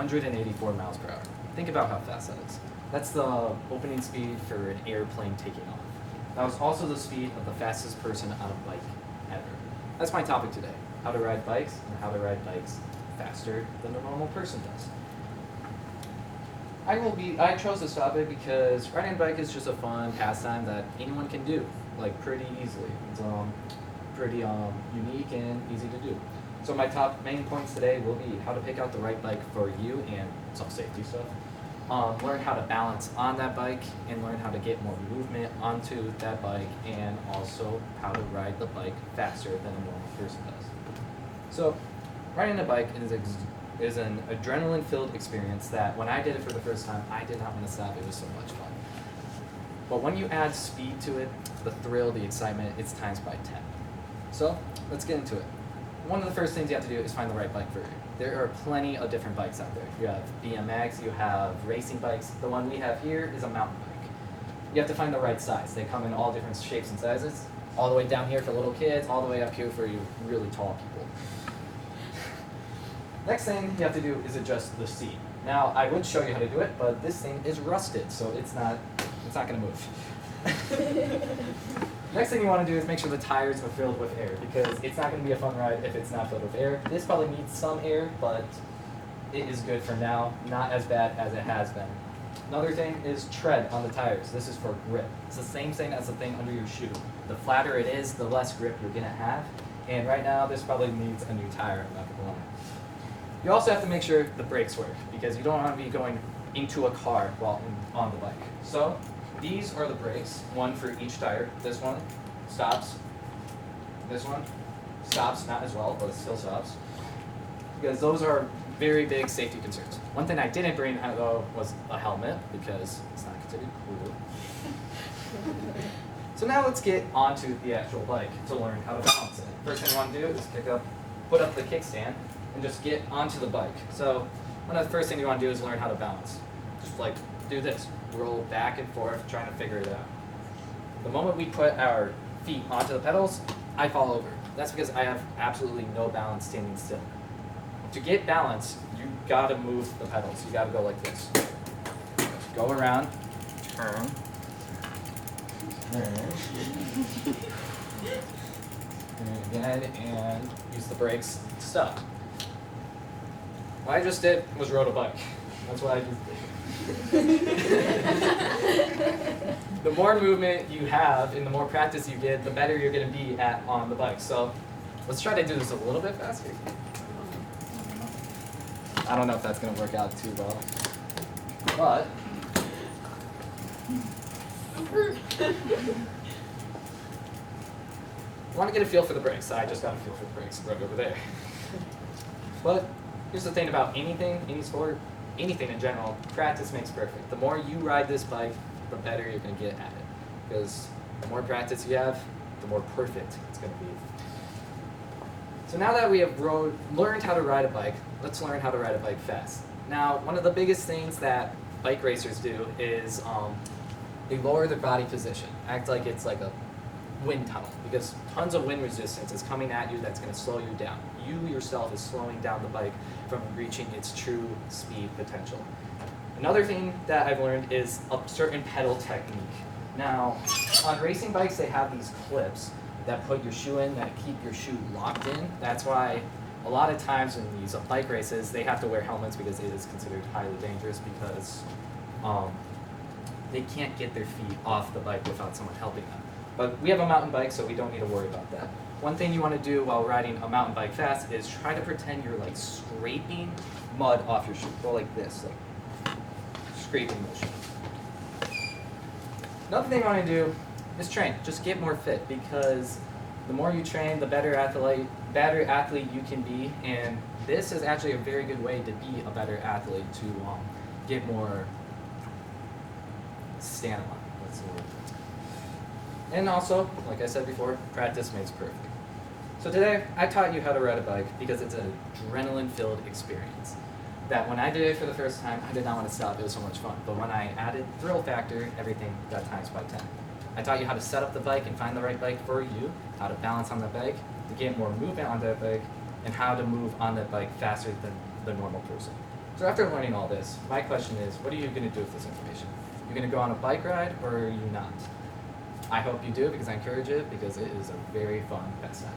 184 miles per hour. Think about how fast that is. That's the opening speed for an airplane taking off. That was also the speed of the fastest person on a bike ever. That's my topic today, how to ride bikes and how to ride bikes faster than a normal person does. I chose this topic because riding a bike is just a fun pastime that anyone can do, like pretty easily. It's pretty unique and easy to do. So my top main points today will be how to pick out the right bike for you and some safety stuff. Learn how to balance on that bike and learn how to get more movement onto that bike, and also how to ride the bike faster than a normal person does. So riding a bike is an adrenaline-filled experience that when I did it for the first time, I did not want to stop. It was so much fun. But when you add speed to it, the thrill, the excitement, it's times by 10. So let's get into it. One of the first things you have to do is find the right bike for you. There are plenty of different bikes out there. You have BMX, you have racing bikes. The one we have here is a mountain bike. You have to find the right size. They come in all different shapes and sizes, all the way down here for little kids, all the way up here for you really tall people. Next thing you have to do is adjust the seat. Now, I would show you how to do it, but this thing is rusted, so it's not going to move. Next thing you want to do is make sure the tires are filled with air, because it's not going to be a fun ride if it's not filled with air. This probably needs some air, but it is good for now, not as bad as it has been. Another thing is tread on the tires. This is for grip. It's the same thing as the thing under your shoe. The flatter it is, the less grip you're going to have. And right now, this probably needs a new tire, I'm not going to lie. You also have to make sure the brakes work, because you don't want to be going into a car while on the bike. So these are the brakes, one for each tire. This one stops. This one stops, not as well, but it still stops. Because those are very big safety concerns. One thing I didn't bring, though, was a helmet, because it's not considered cool. So now let's get onto the actual bike to learn how to balance it. First thing you want to do is put up the kickstand, and just get onto the bike. So one of the first things you want to do is learn how to balance. Just like do this, roll back and forth, trying to figure it out. The moment we put our feet onto the pedals, I fall over. That's because I have absolutely no balance standing still. To get balance, you gotta move the pedals. You gotta go like this. Just go around, turn, and again, and use the brakes to stop. What I just did was rode a bike. That's what I just did. The more movement you have and the more practice you get, the better you're going to be on the bike. So let's try to do this a little bit faster. I don't know if that's going to work out too well. But I want to get a feel for the brakes. I just got a feel for the brakes right over there. But here's the thing about anything, any sport, anything in general, practice makes perfect. The more you ride this bike, the better you're going to get at it. Because the more practice you have, the more perfect it's going to be. So now that we have learned how to ride a bike, let's learn how to ride a bike fast. Now, one of the biggest things that bike racers do is they lower their body position, act like it's like a wind tunnel, because tons of wind resistance is coming at you that's going to slow you down. You yourself is slowing down the bike from reaching its true speed potential. Another thing that I've learned is a certain pedal technique. Now, on racing bikes, they have these clips that put your shoe in, that keep your shoe locked in. That's why a lot of times in these bike races, they have to wear helmets, because it is considered highly dangerous, because they can't get their feet off the bike without someone helping them. But we have a mountain bike, so we don't need to worry about that. One thing you want to do while riding a mountain bike fast is try to pretend you're like scraping mud off your shoe. Go like this, like scraping motion. Another thing you want to do is train. Just get more fit, because the more you train, the better athlete you can be. And this is actually a very good way to be a better athlete, to get more stamina. That's the word. And also, like I said before, practice makes perfect. So today, I taught you how to ride a bike because it's an adrenaline-filled experience. That when I did it for the first time, I did not want to stop. It was so much fun. But when I added thrill factor, everything got times by 10. I taught you how to set up the bike and find the right bike for you, how to balance on the bike, to get more movement on that bike, and how to move on that bike faster than the normal person. So after learning all this, my question is, what are you going to do with this information? You're going to go on a bike ride, or are you not? I hope you do, because I encourage it, because it is a very fun pastime.